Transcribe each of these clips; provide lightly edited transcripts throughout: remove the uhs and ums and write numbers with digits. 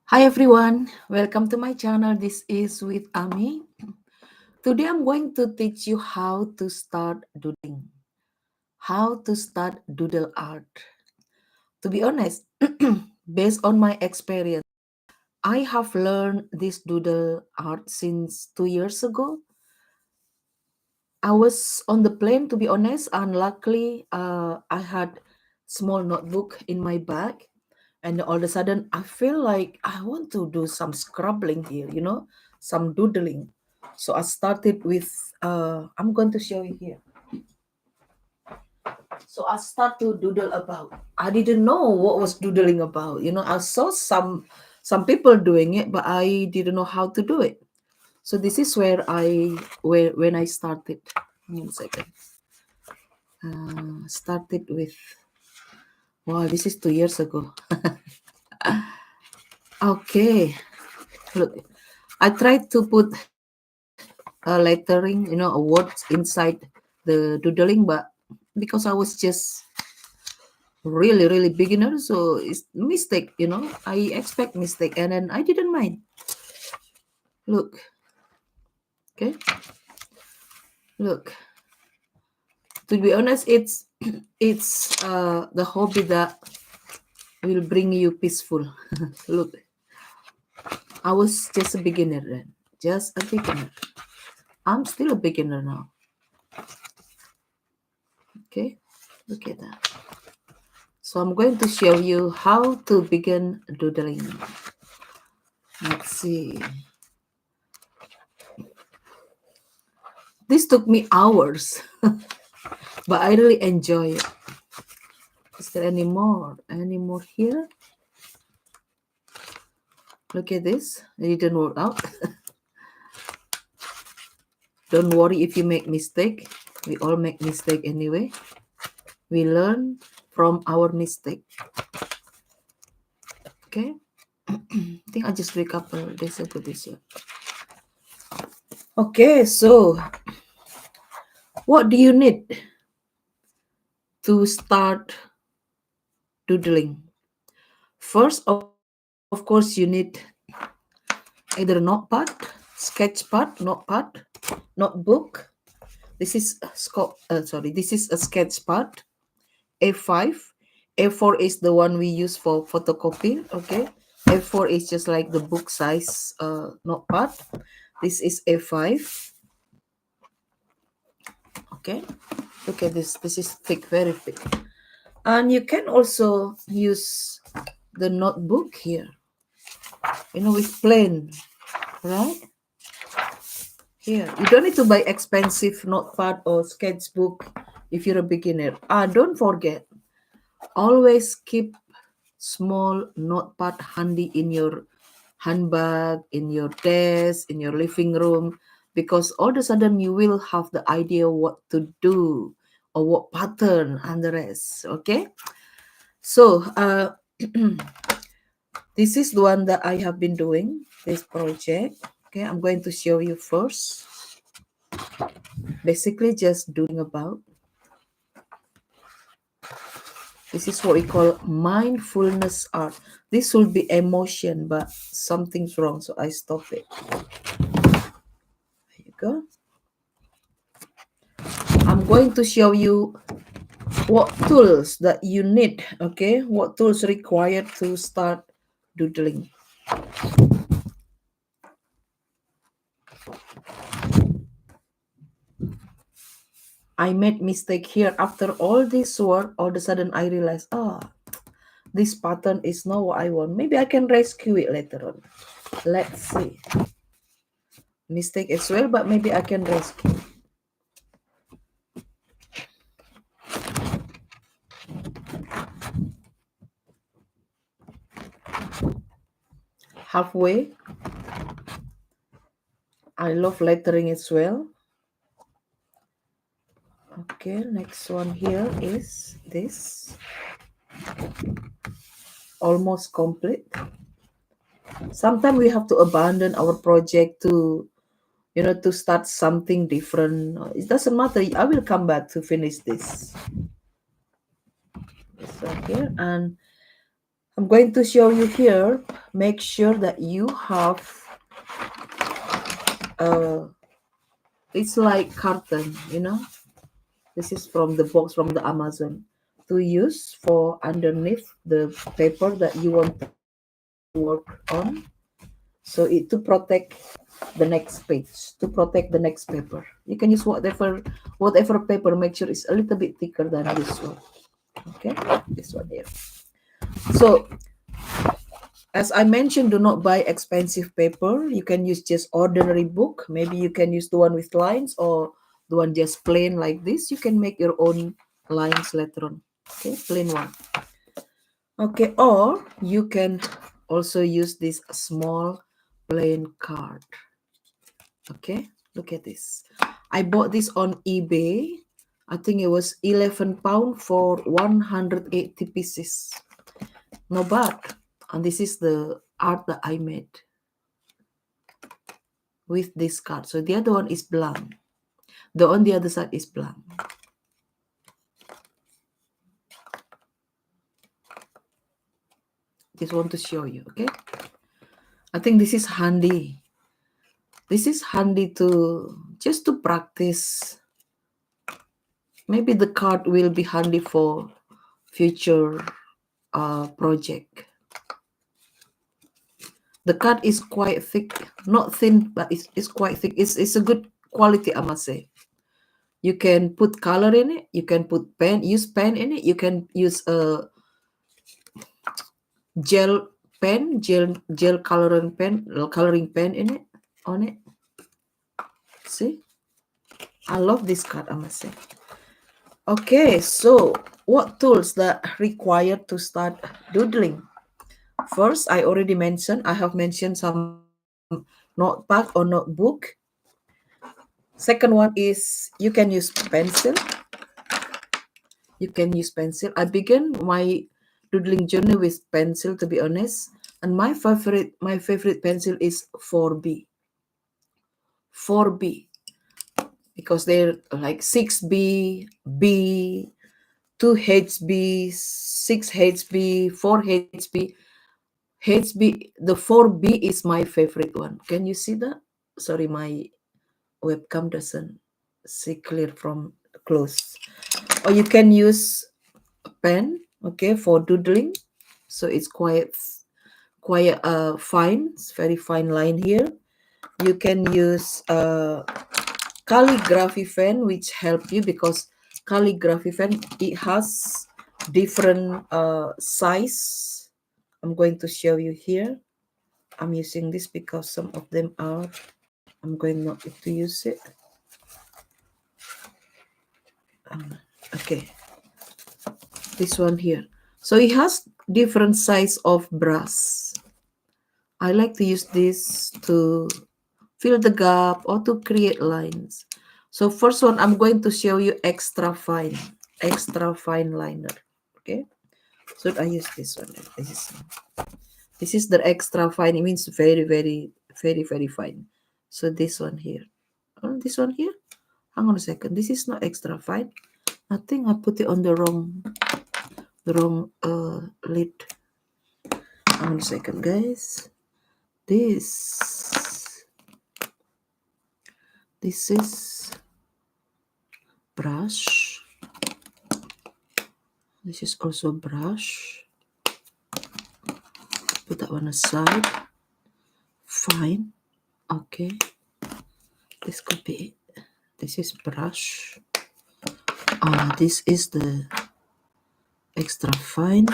Hi everyone, welcome to my channel. This is with Ami. Today I'm going to teach you how to start doodling, how to start doodle art. To be honest, based on my experience, I have learned this doodle art since 2 years ago. I was on the plane, to be honest, and luckily I had small notebook in my bag, and all of a sudden I feel like I want to do some scribbling here, some doodling. So I started with I'm going to show you here. So I start to doodle about. I didn't know what was doodling about. I saw some people doing it, but I didn't know how to do it. So this is where when I started. 1 second. Started with, wow, this is 2 years ago. Okay, look, I tried to put a lettering, a words inside the doodling, but because I was just really, really beginner, so it's mistake, I expect mistake, and then I didn't mind. Look, okay, look. To be honest, it's it's the hobby that will bring you peaceful. Look, I was just a beginner then, just a beginner. I'm still a beginner now. Okay, look at that. So I'm going to show you how to begin doodling. Let's see. This took me hours, but I really enjoy it. Is there any more? Any more here? Look at this. It didn't work out. Don't worry if you make mistake. We all make mistake anyway. We learn from our mistake. Okay. I think I just recouple this and put this here. Okay, so what do you need to start doodling? First, of course, you need either notepad, sketchpad, notepad, notebook. This is this is a sketchpad, A5. A4 is the one we use for photocopy. Okay, A4 is just like the book size notepad. This is A5. Okay, look at this. This is thick, very thick. And you can also use the notebook here, with plain, right? Here, you don't need to buy expensive notepad or sketchbook if you're a beginner. Don't forget, always keep small notepad handy in your handbag, in your desk, in your living room, because all of a sudden you will have the idea what to do or what pattern and the rest. Okay, so this is the one that I have been doing, this project. Okay, I'm going to show you first. Basically just doing about. This is what we call mindfulness art. This will be emotion, but something's wrong, so I stop it. There you go. I'm going to show you what tools that you need, okay? What tools required to start doodling. I made mistake here. After all this work, all of a sudden I realized, this pattern is not what I want. Maybe I can rescue it later on. Let's see. Mistake as well, but maybe I can rescue. Halfway. I love lettering as well. Okay, next one here is this. Almost complete. Sometimes we have to abandon our project to start something different. It doesn't matter. I will come back to finish this. So here, and I'm going to show you here make sure that you have uh it's like carton, you know. This is from the box from the Amazon to use for underneath the paper that you want to work on. So it to protect the next page, to protect the next paper. You can use whatever paper. Make sure it's a little bit thicker than this one. Okay, this one here. So as I mentioned, do not buy expensive paper. You can use just ordinary book. Maybe you can use the one with lines or the one just plain like this. You can make your own lines later on. Okay, plain one. Okay, or you can also use this small plain card. Okay, look at this. I bought this on eBay. I think it was 11 pound for 180 pieces. No bad. And this is the art that I made with this card. So the other one is blank. The on the other side is blank. Just want to show you, okay? I think this is handy. This is handy to just to practice. Maybe the card will be handy for future project. The card is quite thick, not thin, but it's quite thick. It's a good quality, I must say. You can put color in it. You can put pen, use pen in it. You can use a gel pen, gel coloring pen in it, on it. See, I love this card, I must say. Okay, so what tools that required to start doodling? First, I already mentioned, I have mentioned some notepad or notebook. Second one is you can use pencil. You can use pencil. I began my doodling journey with pencil, to be honest, and my favorite pencil is 4B. 4B, because they're like 6B, B, 2HB, 6HB, 4HB. HB, the 4B is my favorite one. Can you see that? Sorry, my webcam doesn't see clear from close. Or you can use a pen, okay, for doodling. So it's quite fine. It's very fine line here. You can use calligraphy pen, which help you because calligraphy pen, it has different size. I'm going to show you here. I'm using this because some of them are, I'm going not to use it. Okay, this one here. So it has different size of brush. I like to use this to fill the gap or to create lines. So first one, I'm going to show you extra fine liner. Okay, so I use this one. This is the extra fine. It means very, very, very, very fine. So this one here. Oh, this one here. Hang on a second. This is not extra fine. I think I put it on the wrong lid. Hang on a second, guys. This is brush. This is also brush. Put that one aside. Fine. Okay. This could be it. This is brush. This is the extra fine.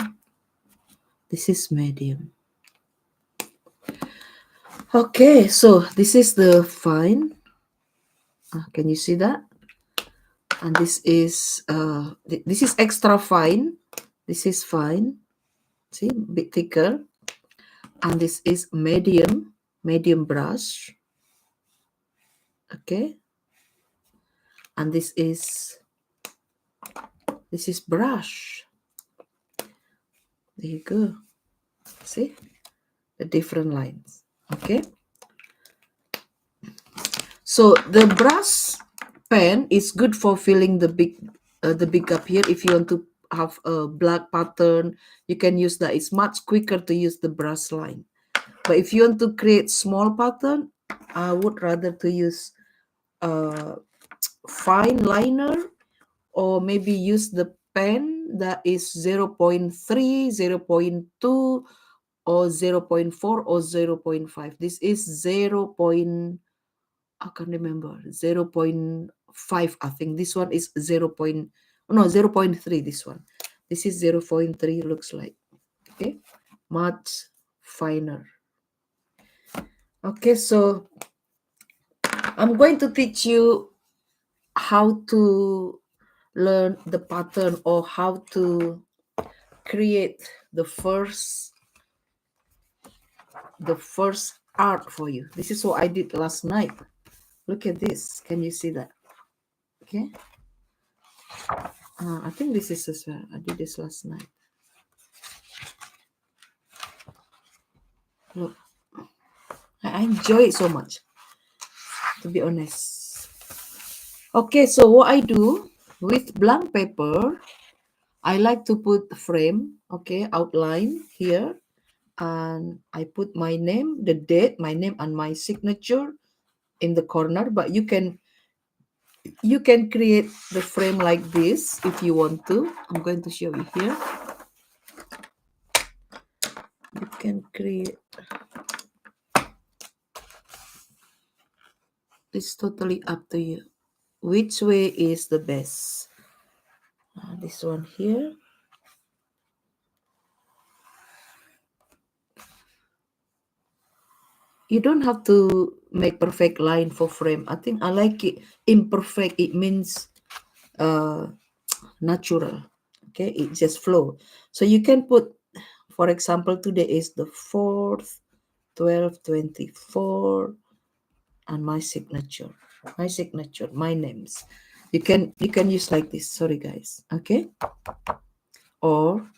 This is medium. Okay, so this is the fine. Can you see that? And this is extra fine. This is fine. See, a bit thicker. And this is medium brush. Okay. And this is brush. There you go. See the different lines. Okay. So the brush pen is good for filling the big gap here. If you want to have a black pattern, you can use that. It's much quicker to use the brush line. But if you want to create small pattern, I would rather to use uh, fine liner, or maybe use the pen that is 0.3, 0.2, or 0.4, or 0.5. This is 0. I can't remember, 0.5. I think this one is 0. No, 0.3. This one. This is 0.3 looks like. Okay, much finer. Okay, so I'm going to teach you how to learn the pattern, or how to create the first art for you. This is what I did last night. Look at this. Can you see that? Okay. I think this is as well. I did this last night. Look, I enjoy it so much, to be honest. Okay, so what I do with blank paper, I like to put frame, okay, outline here, and I put my name, the date, my name, and my signature in the corner. But you can create the frame like this if you want to. I'm going to show you here. You can create. It's totally up to you. Which way is the best? This one here. You don't have to make perfect line for frame. I think I like it imperfect. It means uh, natural. Okay, it just flow. So you can put, for example, today is the 4th, 12, 24, and my signature, my names. You can use like this. Sorry, guys. Okay, or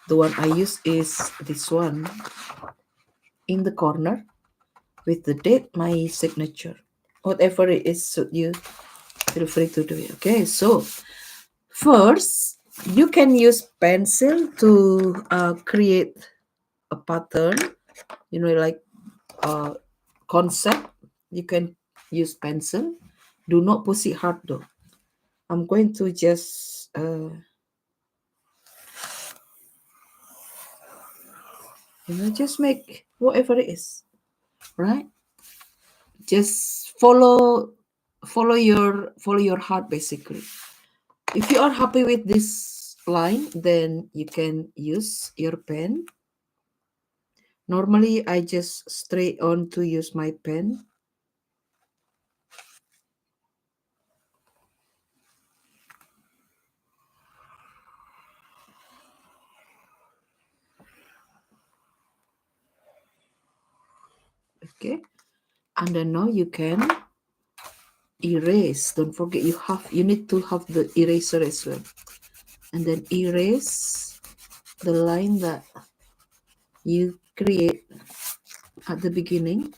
the one I use is this one in the corner with the date, my signature. Whatever it is suit you, feel free to do it. Okay, so first you can use pencil to create a pattern, like concept. You can use pencil. Do not push it hard though. I'm going to just just make whatever it is, right? Just follow your heart, basically. If you are happy with this line, then you can use your pen. Normally I just straight on to use my pen. Okay, and then now you can erase. Don't forget, you need to have the eraser as well, and then erase the line that you create at the beginning.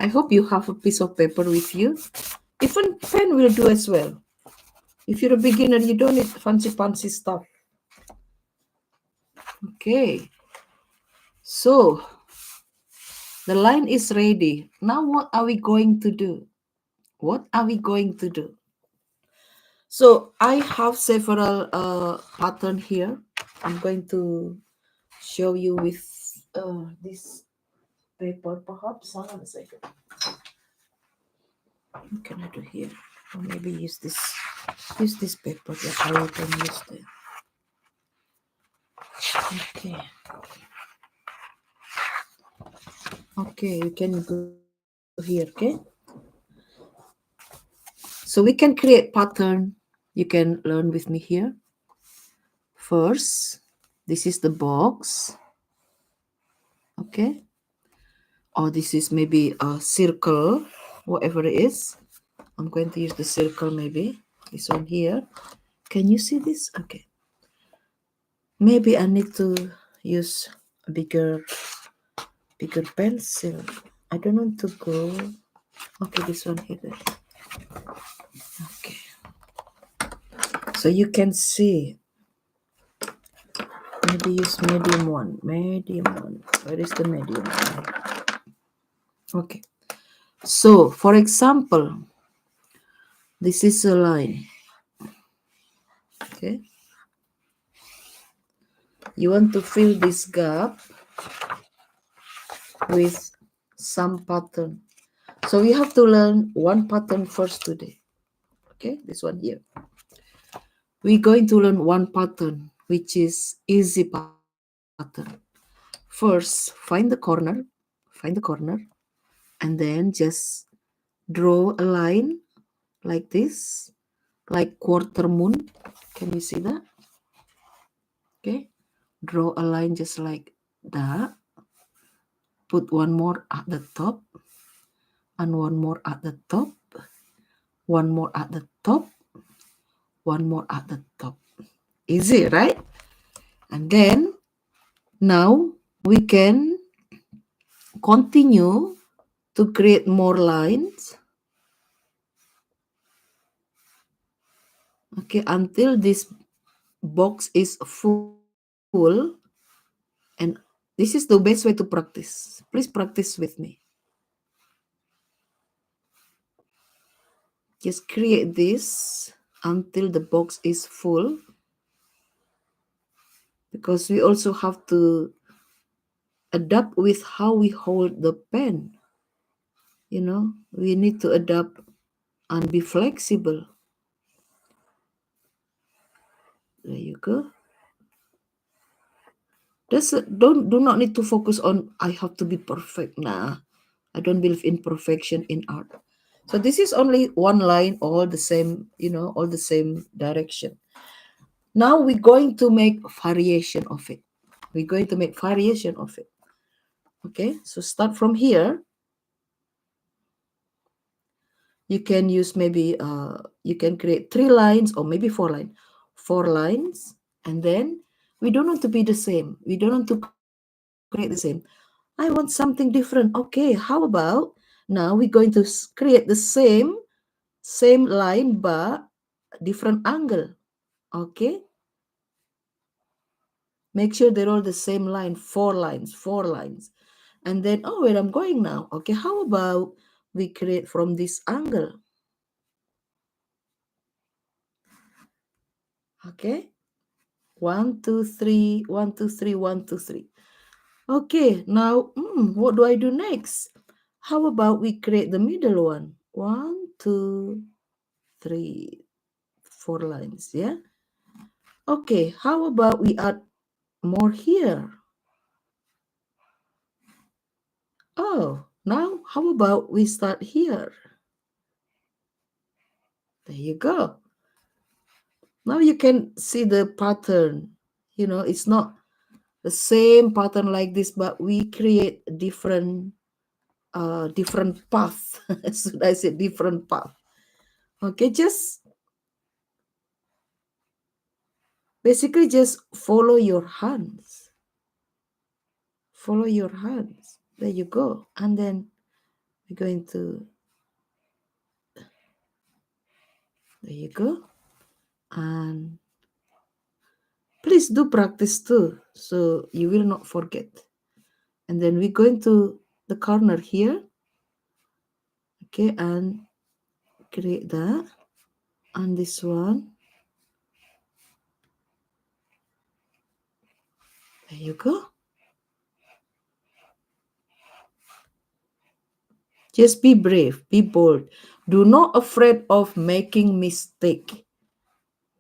I hope you have a piece of paper with you. Even pen will do as well. If you're a beginner, you don't need fancy stuff. Okay, so the line is ready. Now what are we going to do? What are we going to do? So I have several pattern here. I'm going to show you with this paper, perhaps. Hold on a second. What can I do here? Or maybe use this paper that I can use there. Okay. Okay, you can go here, okay? So we can create pattern. You can learn with me here. First, this is the box. Okay. Or this is maybe a circle, whatever it is. I'm going to use the circle, maybe. This one here. Can you see this? Okay. Maybe I need to use a bigger pencil. I don't want to go Okay, this one here. Okay. So you can see, maybe use medium one. Medium one. Where is the medium one? Okay. So, for example, this is a line. Okay. You want to fill this gap with some pattern. So we have to learn one pattern first today. Okay, this one here. We're going to learn one pattern, which is easy pattern. First, find the corner, and then just draw a line like this, like quarter moon. Can you see that? Okay, draw a line just like that. Put one more at the top, and one more at the top, one more at the top, one more at the top. Easy, right? And then now we can continue to create more lines, okay, until this box is full. And this is the best way to practice. Please practice with me. Just create this until the box is full, because we also have to adapt with how we hold the pen. We need to adapt and be flexible. There you go. Do not need to focus on I have to be perfect. Nah, I don't believe in perfection in art. So this is only one line, all the same, all the same direction. Now we're going to make variation of it. We're going to make variation of it. Okay, so start from here. You can use maybe you can create 3 lines or maybe 4 lines. 4 lines, and then we don't want to be the same. We don't want to create the same. I want something different. Okay, how about now we're going to create the same line but different angle. Okay, make sure they're all the same line. 4 lines, 4 lines. And then, oh, where I'm going now. Okay, how about we create from this angle? Okay, 1, 2, 3, 1, 2, 3, 1, 2, 3. Okay, now what do I do next? How about we create the middle one? 1, 2, 3, 4 lines, yeah? Okay, how about we add more here? Oh, now how about we start here? There you go. Now you can see the pattern. It's not the same pattern like this, but we create different path. Should I say different path? Okay, just basically just follow your hands. Follow your hands. There you go. And then we're going to, there you go. And please do practice too, so you will not forget. And then we're going to the corner here. Okay, and create that. And this one. There you go. Just be brave, be bold. Do not afraid of making mistake.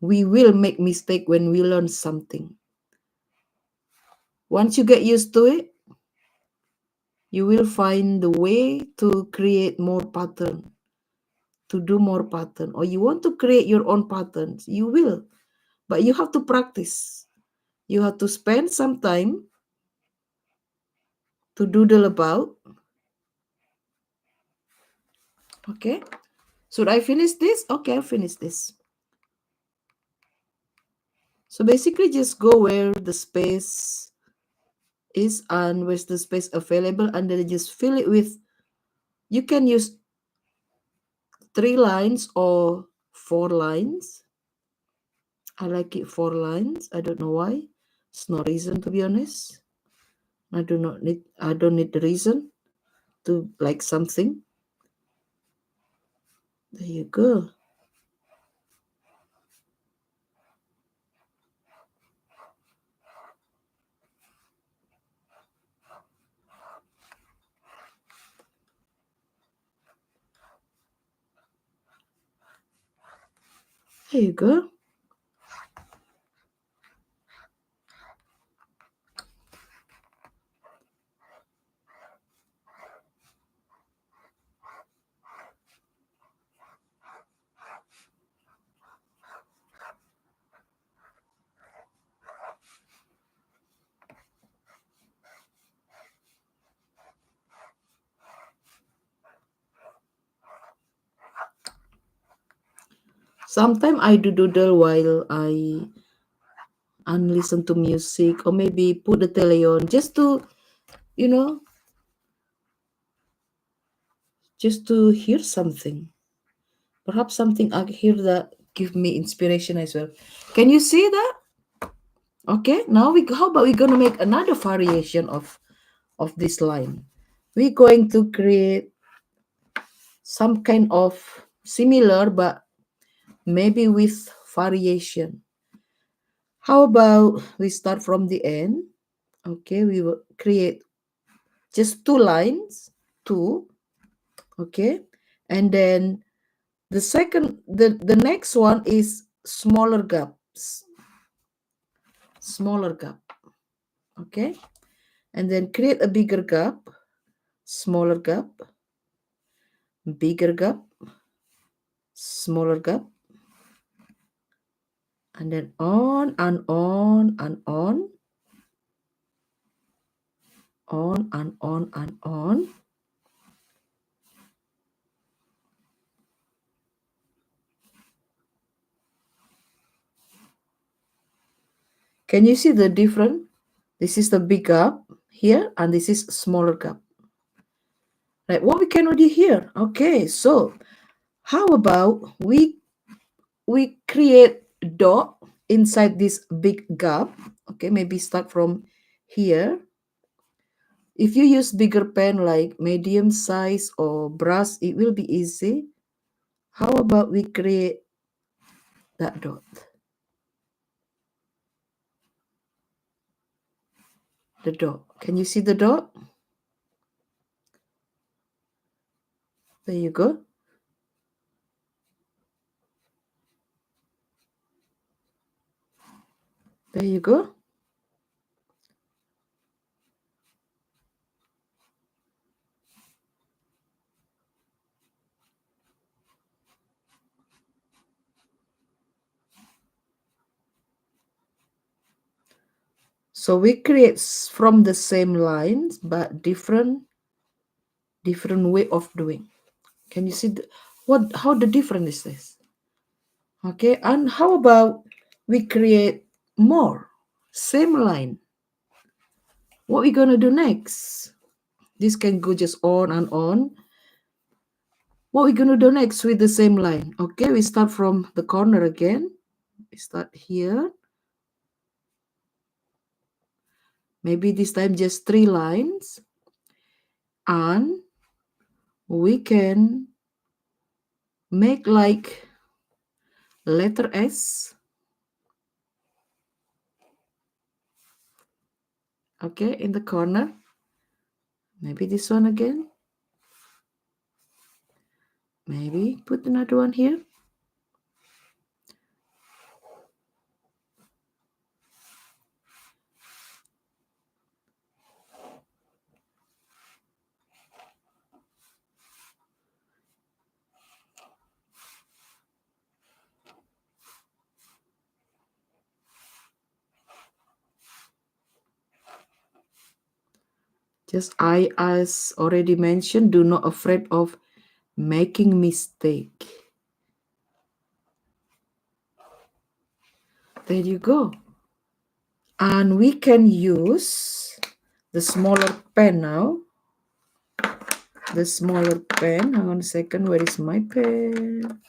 We will make mistake when we learn something. Once you get used to it, you will find the way to create more pattern, to do more pattern. Or you want to create your own patterns, you will. But you have to practice. You have to spend some time to doodle about. Okay. Should I finish this? Okay, I'll finish this. So basically just go where the space is and where's the space available, and then just fill it with, you can use 3 lines or 4 lines. I like it 4 lines. I don't know why. It's no reason, to be honest. I don't need the reason to like something. There you go. There you go. Sometimes I do doodle while I and listen to music, or maybe put the tele on just to, you know, just to hear something. Perhaps something I hear that give me inspiration as well. Can you see that? Okay, now how about we're gonna make another variation of this line. We're going to create some kind of similar but maybe with variation. How about we start from the end? Okay, we will create just 2 lines, two. Okay, and then the next one is smaller gaps, smaller gap. Okay, and then create a bigger gap, smaller gap, bigger gap, smaller gap, and then on and on and on and on and on. Can you see the difference? This is the big gap here, and this is smaller gap. Right, what we can already hear. Okay, so how about we create dot inside this big gap. Okay, maybe start from here. If you use bigger pen like medium size or brush, it will be easy. How about we create that dot? The dot. Can you see the dot? There you go. There you go. So we create from the same lines, but different way of doing. Can you see how the difference is this? Okay, and how about we create more same line? What we gonna do next? This can go just on and on. What we gonna do next with the same line? Okay, we start from the corner again. We start here. Maybe this time just 3 lines, and we can make like letter S. Okay, in the corner. Maybe this one again. Maybe put another one here. Just I, as already mentioned, do not afraid of making mistake. There you go. And we can use the smaller pen now. the smaller pen. Hang on a second, where is my pen?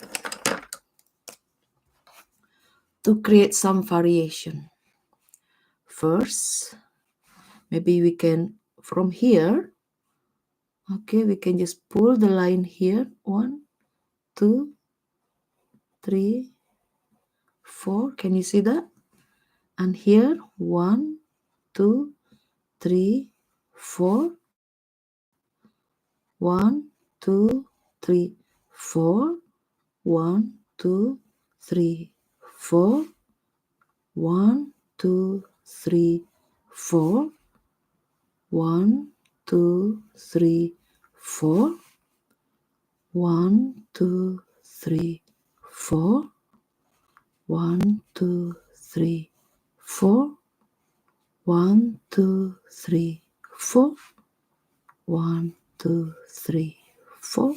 To create some variation. First, maybe we can, from here, okay, we can just pull the line here. 1, 2, 3, 4. Can you see that? And here, 1, 2, 3, 4. 1, 2, 3, 4. 1, 2, 3, 4. 1, 2, 3, 4. 1, 2, 3, 4. 1, 2, 3, 4. 1, 2, 3, 4. 1, 2, 3, 4. 1, 2, 3, 4.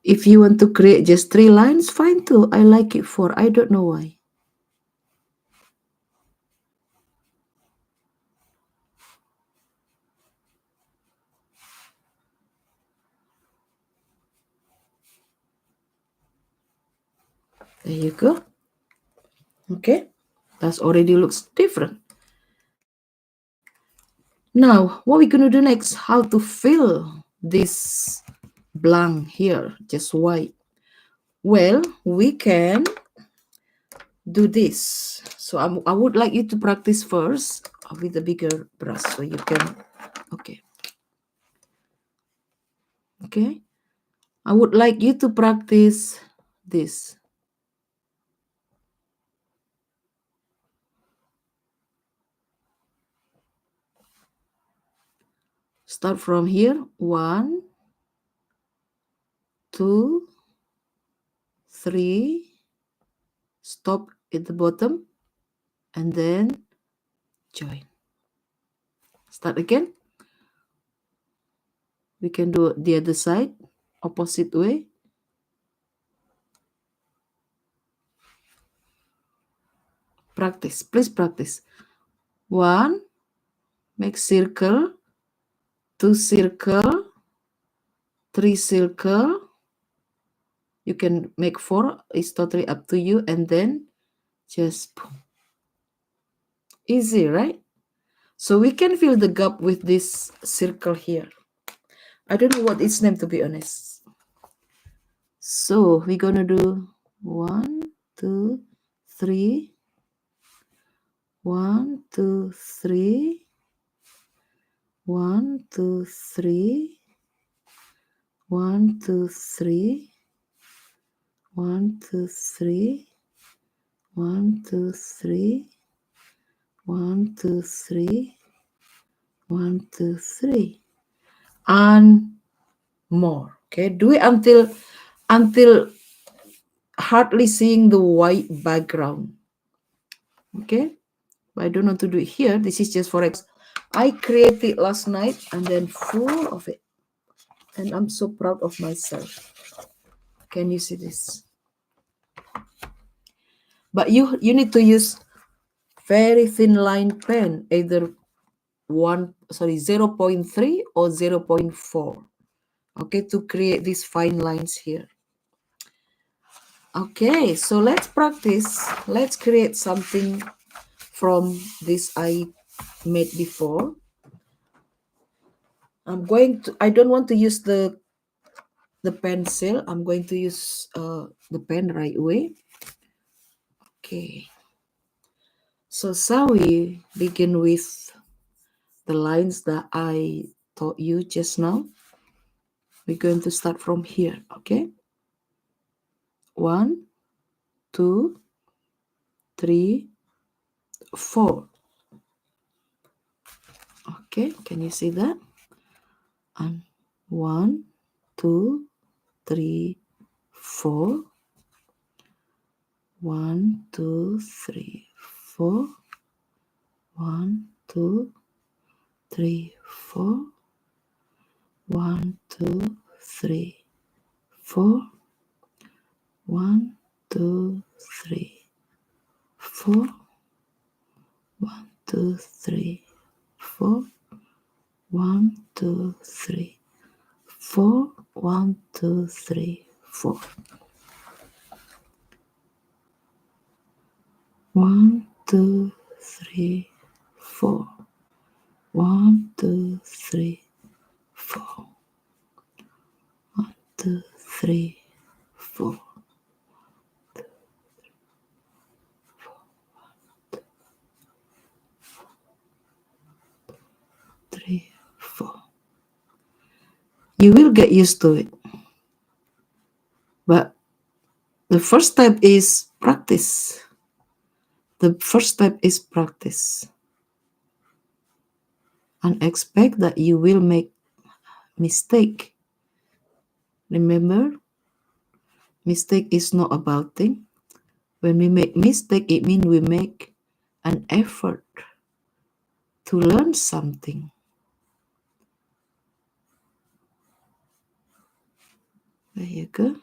If you want to create just 3 lines, fine too. I like it 4. I don't know why. There you go. Okay, that already looks different. Now, what we're going to do next, how to fill this blank here, just white. Well, we can do this. So I would like you to practice first with a bigger brush so you can, okay. Okay, I would like you to practice this. Start from here. 1, 2, 3. Stop at the bottom and then join. Start again. We can do the other side, opposite way. Practice, please practice. 1, make circle. 2 circle. 3 circle. You can make 4. It's totally up to you. And then just boom. Easy, right? So we can fill the gap with this circle here. I don't know what its name, to be honest. So we're gonna do 1, 2, 3. 1, 2, 3. 1, 2, 3. 1, 2, 3. 1, 2, 3. 1, 2, 3. 1, 2, 3. 1, 2, 3. And more. Okay, do it until hardly seeing the white background. Okay, but I don't know to do it here. This is just for example. I created last night and then full of it. And I'm so proud of myself. Can you see this? But you need to use very thin line pen, either 0.3 or 0.4. Okay, to create these fine lines here. Okay, so let's practice. Let's create something from this I made before. I don't want to use the pencil. I'm going to use the pen right away. Okay. So shall we begin with the lines that I taught you just now? We're going to start from here, okay? 1, 2, 3, 4. Okay, can you see that? And 1, 2, 3, 4. 1, 2, 3, 4. 1, 2, 3, 4. 1, 2, 3, 4. 1, 2, 3, 4. 1, 2, 3, 4. 1, 2, 3, 4. 1, 2, 3, 4. 1, 2, 3, 4. 1, 2, 3, 4. 1, 2, 3, 4. 3, 4. You will get used to it. But the first step is practice. The first step is practice. And expect that you will make mistake. Remember, mistake is not a bad thing. When we make mistake, it means we make an effort to learn something. There you go.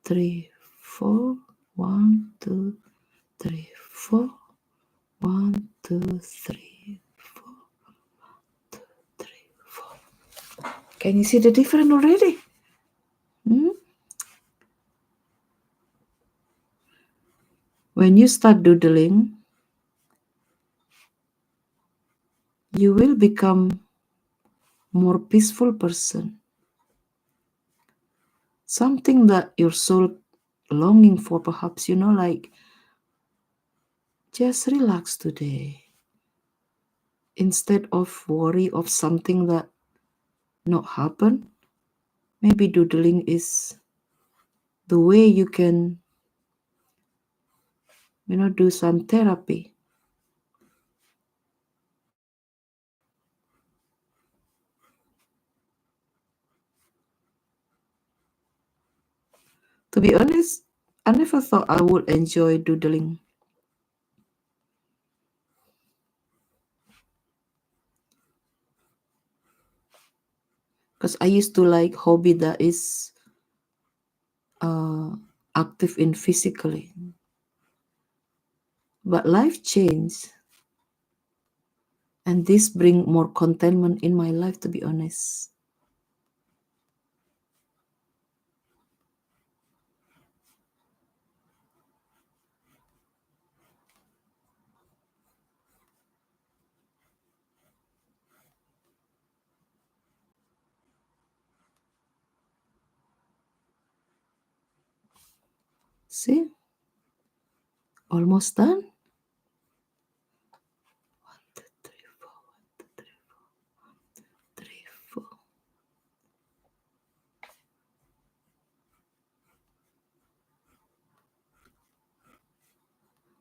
3, 4. 1, 2, 3, 4. 1, 2, 3, 4. 3, 4. Can you see the difference already? When you start doodling, you will become more peaceful person. Something that your soul longing for, perhaps, like just relax today. Instead of worry of something that not happen, maybe doodling is the way you can, do some therapy. To be honest, I never thought I would enjoy doodling. Because I used to like hobby that is active in physically. But life changed. And this bring more contentment in my life, to be honest. See? Almost done. 1, 2, 3, 4. 1, 2, 3, 4.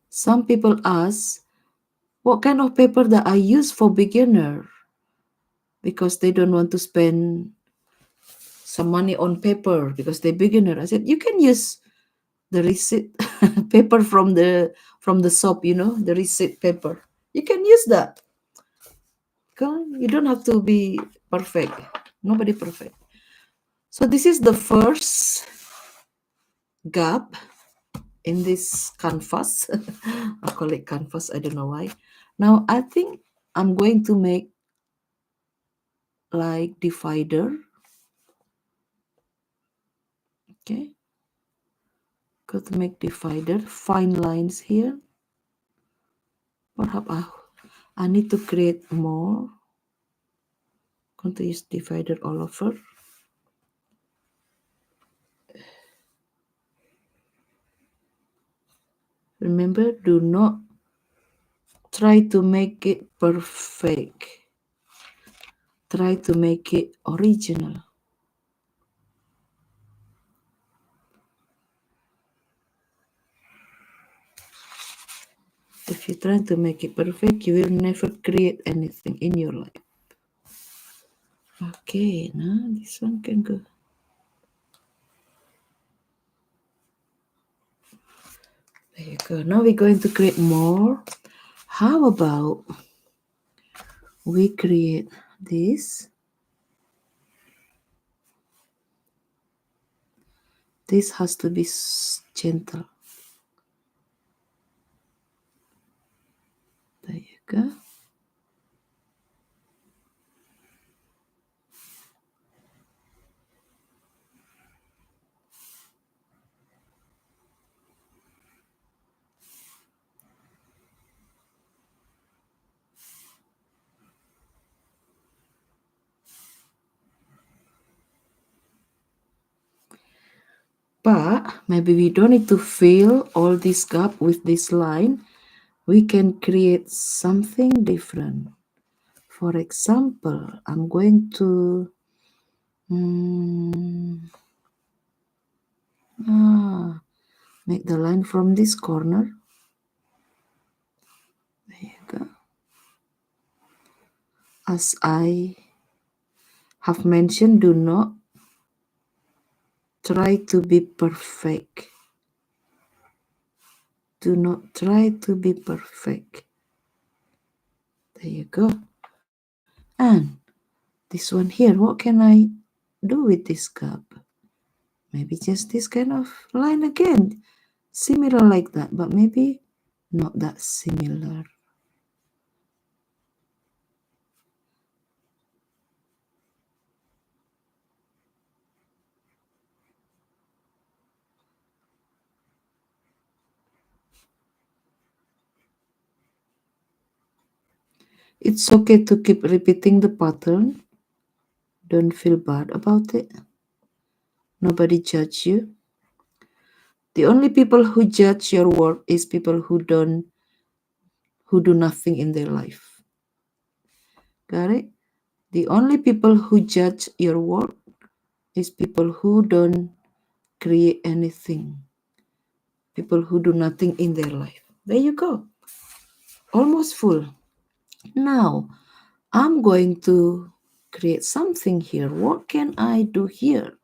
Some people ask, what kind of paper that I use for beginner? Because they don't want to spend some money on paper because they're beginner. I said, you can use the receipt paper from the shop, the receipt paper. You can use that. You don't have to be perfect. Nobody perfect. So this is the first gap in this canvas. I call it canvas. I don't know why. Now I think I'm going to make like divider. Okay. Go to make divider. Fine lines here. Perhaps I need to create more. Going to use divider all over. Remember, do not try to make it perfect. Try to make it original. If you try to make it perfect, you will never create anything in your life. Okay, now this one can go. There you go. Now we're going to create more. How about we create this? This has to be gentle. There you go. But maybe we don't need to fill all this gap with this line. We can create something different. For example, I'm going to mm, ah, make the line from this corner. There you go. As I have mentioned, do not try to be perfect. Do not try to be perfect. There you go. And this one here, what can I do with this gap? Maybe just this kind of line again. Similar like that, but maybe not that similar. It's okay to keep repeating the pattern. Don't feel bad about it. Nobody judge you. The only people who judge your work is people who do nothing in their life. Got it? The only people who judge your work is people who don't create anything. People who do nothing in their life. There you go. Almost full. Now, I'm going to create something here. What can I do here?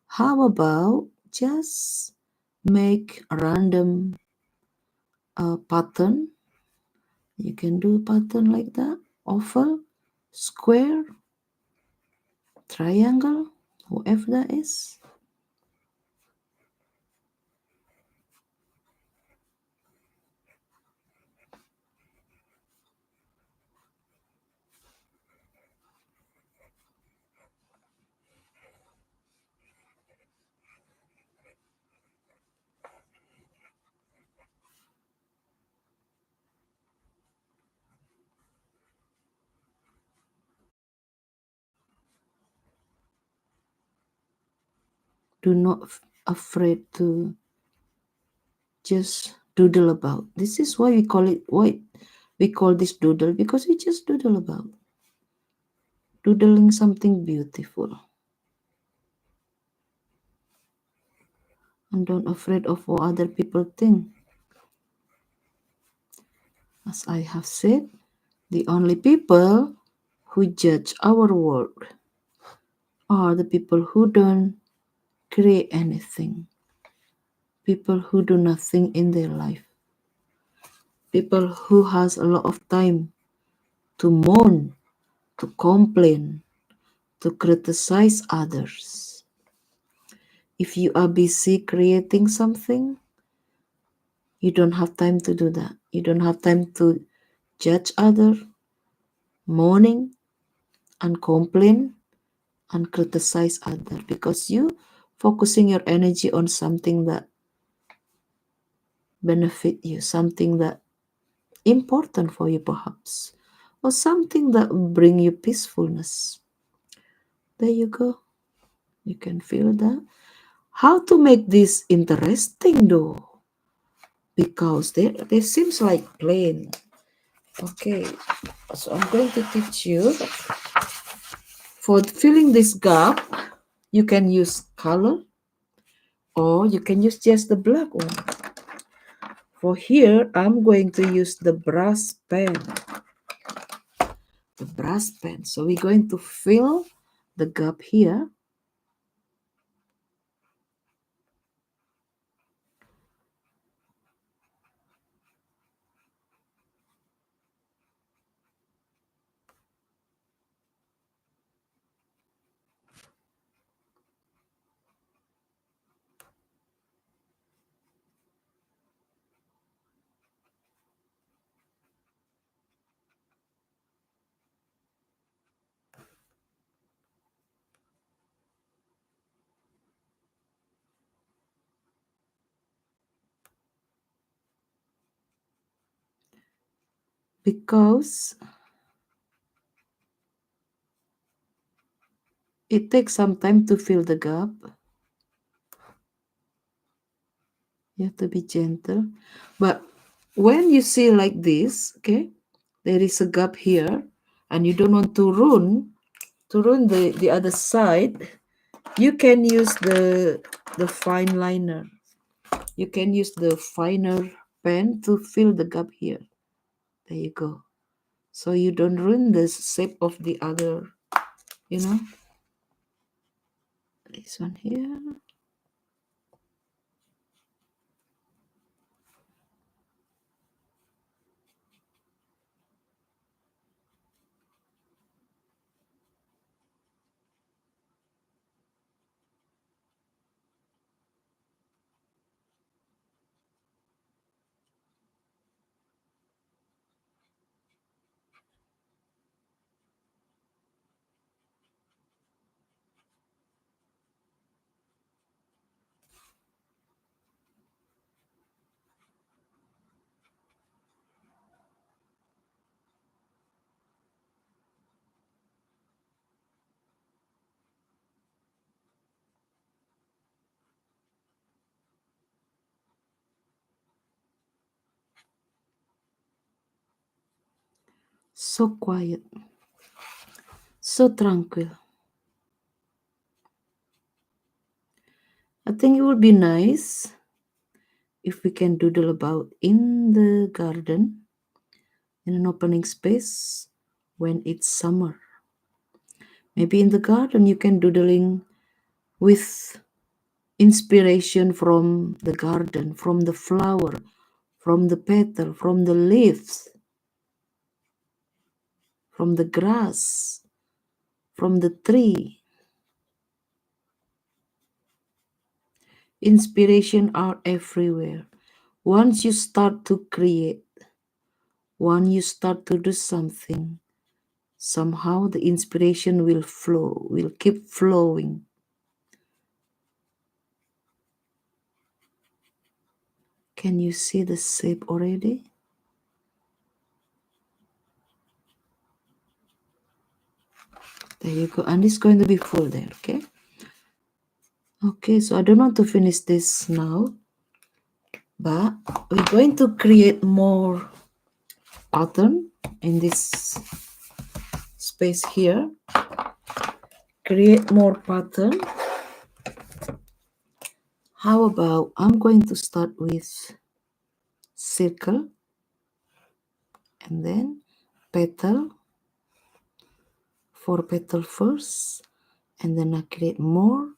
How about just make a random pattern? You can do a pattern like that. Oval, square, triangle, whatever that is. Do not afraid to just doodle about. This is why we call it, why we call this doodle, because we just doodle about. Doodling something beautiful. And don't afraid of what other people think. As I have said, the only people who judge our work are the people who don't create anything. People who do nothing in their life. People who has a lot of time to moan, to complain, to criticize others. If you are busy creating something, you don't have time to do that. You don't have time to judge others, moaning and complain and criticize others, because you focusing your energy on something that benefit you, something that important for you perhaps, or something that bring you peacefulness. There you go. You can feel that. How to make this interesting though? Because they seems like plain. Okay, so I'm going to teach you. For filling this gap, you can use color or you can use just the black one. For here, I'm going to use the brass pen. The brass pen. So we're going to fill the gap here. Because it takes some time to fill the gap. You have to be gentle. But when you see like this, okay, there is a gap here, and you don't want to ruin the other side, you can use the fine liner. You can use the finer pen to fill the gap here. There you go. So you don't ruin the shape of the other, you know. This one here. So quiet, so tranquil. I think it would be nice if we can doodle about in the garden, in an opening space when it's summer. Maybe in the garden you can doodling with inspiration from the garden, from the flower, from the petal, from the leaves, from the grass, from the tree. Inspiration are everywhere. Once you start to create, once you start to do something, somehow the inspiration will flow, will keep flowing. Can you see the shape already? There you go. And it's going to be full there, okay? Okay, so I don't want to finish this now, but we're going to create more pattern in this space here. Create more pattern. How about I'm going to start with circle and then petal, 4 petal first, and then I create more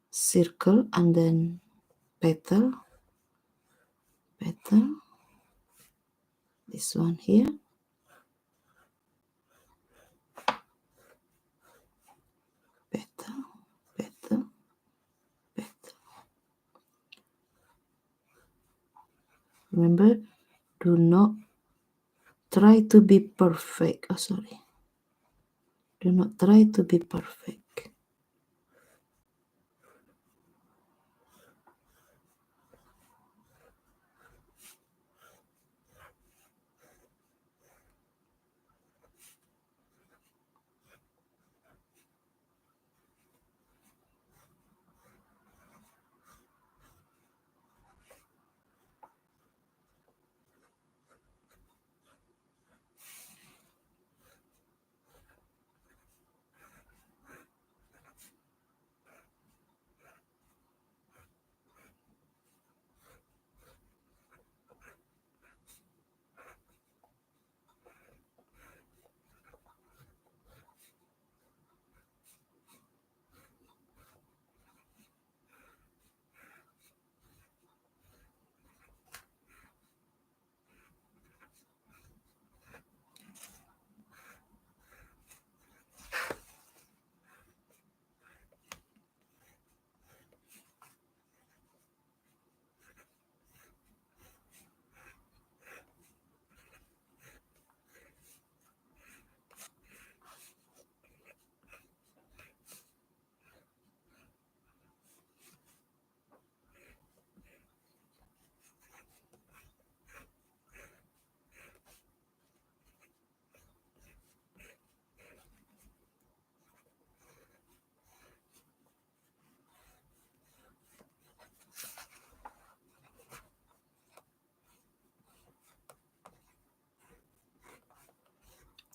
circle and then petal, petal, this one here, petal, petal, petal. Remember, do not try to be perfect. Oh, sorry. Do not try to be perfect.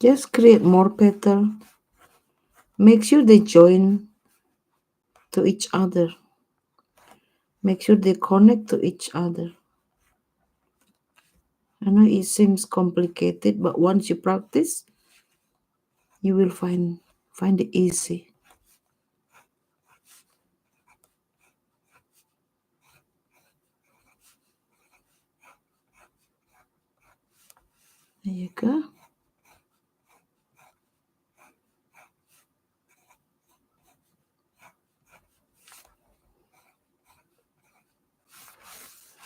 Just create more petal. Make sure they join to each other. Make sure they connect to each other. I know it seems complicated, but once you practice, you will find it easy. There you go.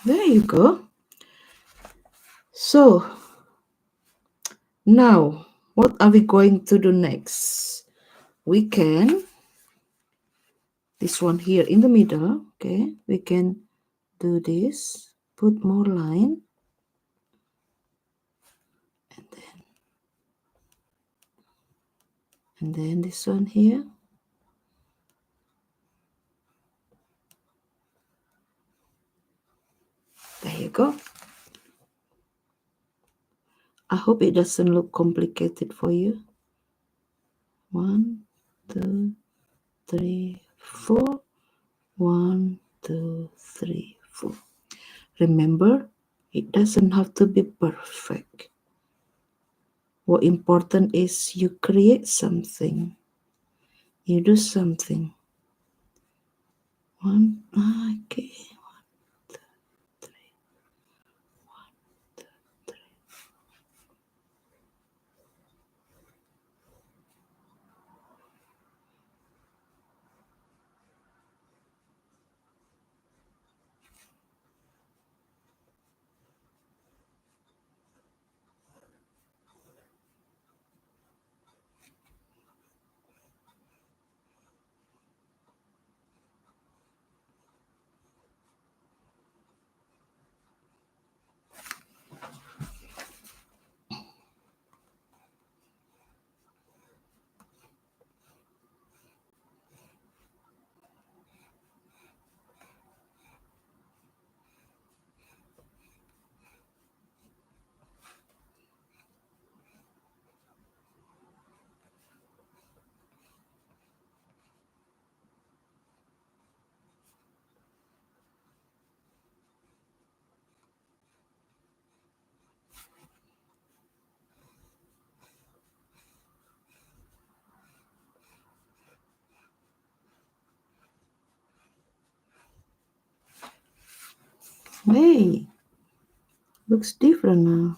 There you go. So now, what are we going to do next? We can, this one here in the middle, okay, we can do this, put more line, and then this one here. There you go. I hope it doesn't look complicated for you. 1, 2, 3, 4. 1, 2, 3, 4. Remember, it doesn't have to be perfect. What important is you create something. You do something. One, okay. 1, 2, 3. 1, 2, 3. Hey, looks different now.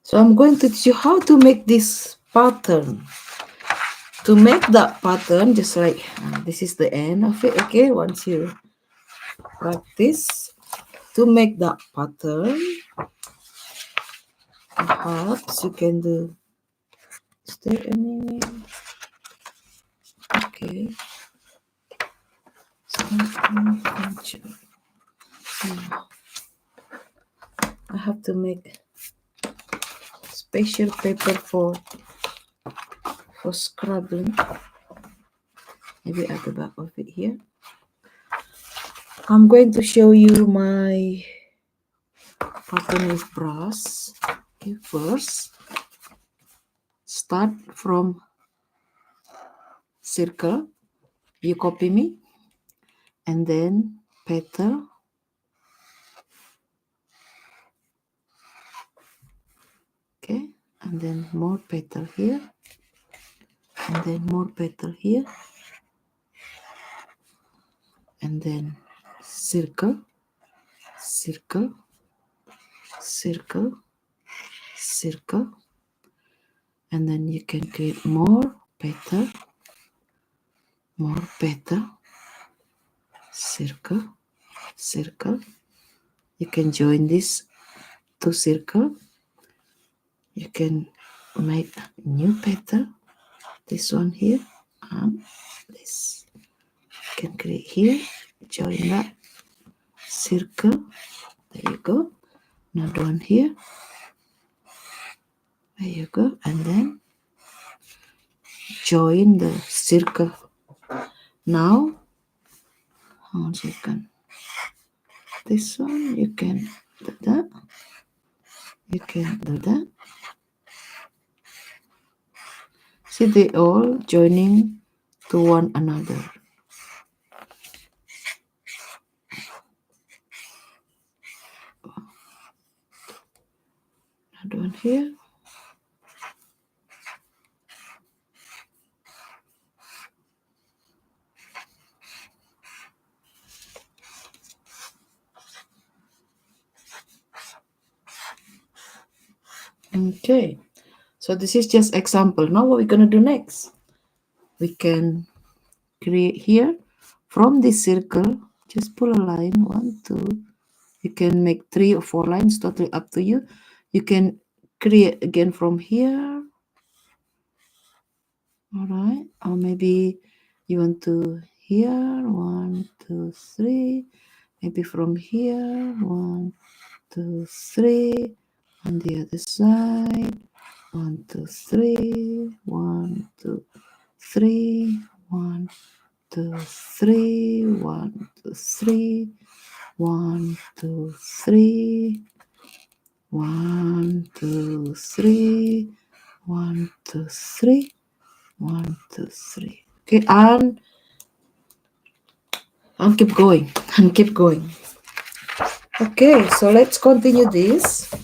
So I'm going to teach you how to make this pattern. To make that pattern, just like this is the end of it, okay? Once you practice, to make that pattern, perhaps you can do, is there any, okay, I have to make special paper for scribbling, maybe at the back of it here. I'm going to show you my pattern with brass. Okay, first start from circle, you copy me, and then petal, okay, and then more petal here, and then more petal here, and then circle, circle, circle, circle, and then you can create more petal, circle, circle. You can join this two circle. You can make new petal, this one here, and this you can create here, join that circle. There you go. Another one here. There you go. And then join the circle. Now, 1 second. This one you can do that. You can do that. See, they all joining to one another. Another one here. Okay, so this is just example. Now what we're gonna do next? We can create here from this circle. Just pull a line, 1, 2. You can make 3 or 4 lines, totally up to you. You can create again from here. All right, or maybe you want to here, 1, 2, 3. Maybe from here, 1, 2, 3. On the other side, 1, 2, 3. 1, 2, 3. 1, 2, 3. 1, 2, 3. 1, 2, 3. 1, 2, 3. 1, 2, 3. 1, 2, 3. Okay, and keep going and keep going. Okay, so let's continue this.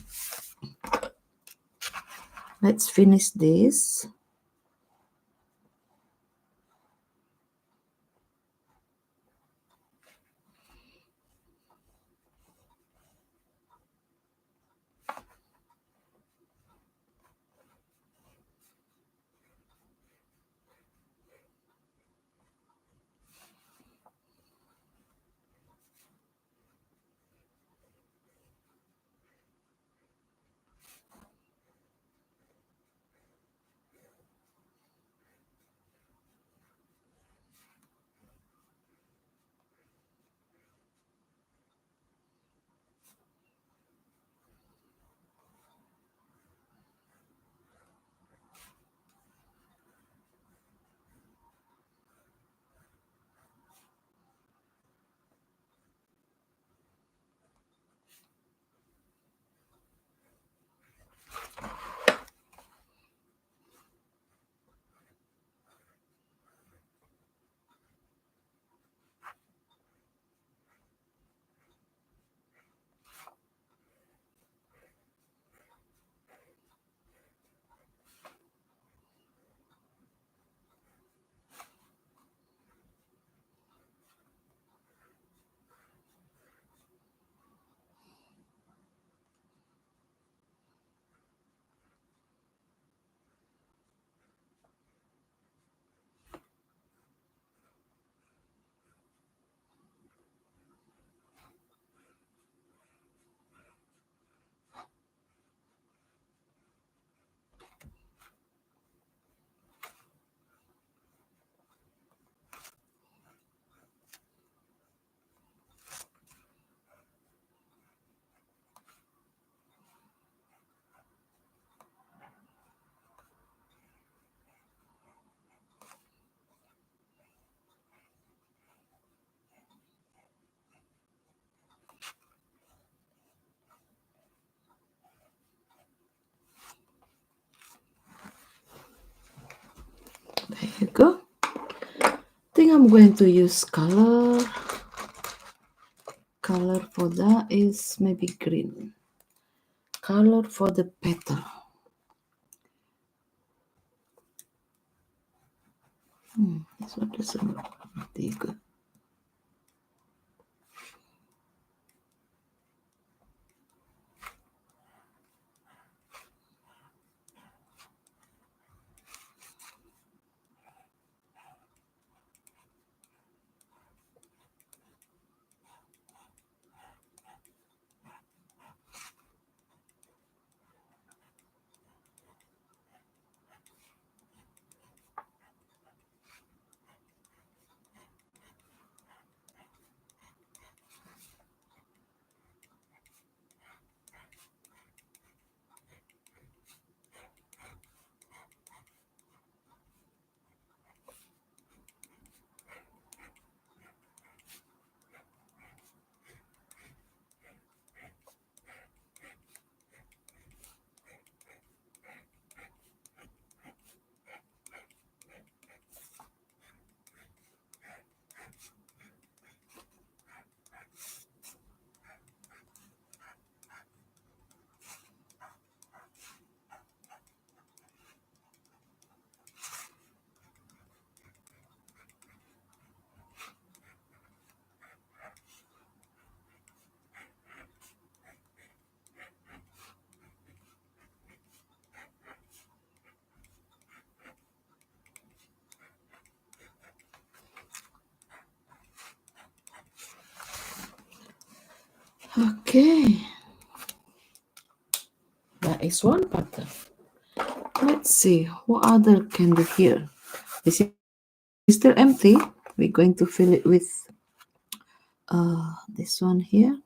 Let's finish this. There you go. I think I'm going to use color. Color for that is maybe green. Color for the petal. This one doesn't look. There you go. Okay, that is one pattern. Let's see what other can do here. This is still empty. We're going to fill it with this one here.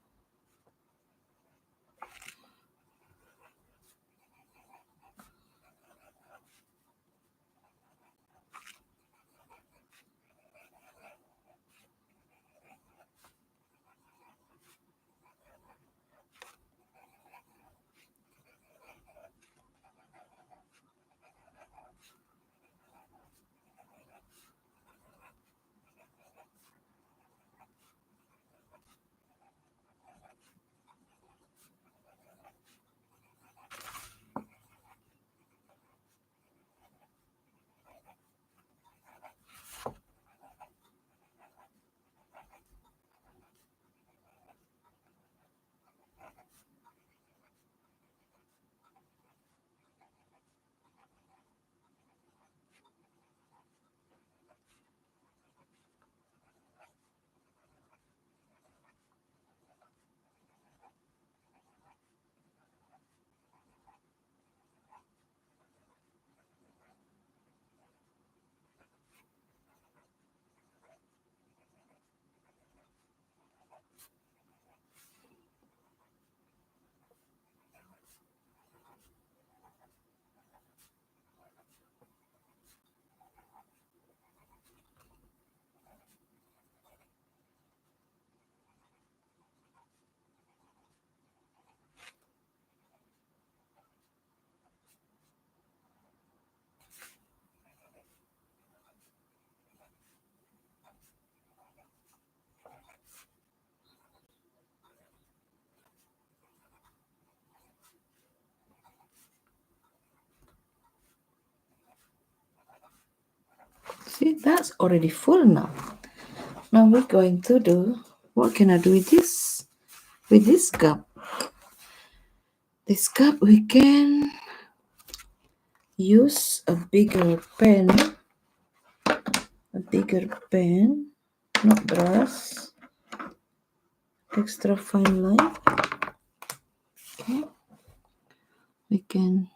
See, that's already full now. Now we're going to do, what can I do with this? With this cup. This cup we can use a bigger pen, not brass, extra fine line. Okay, we can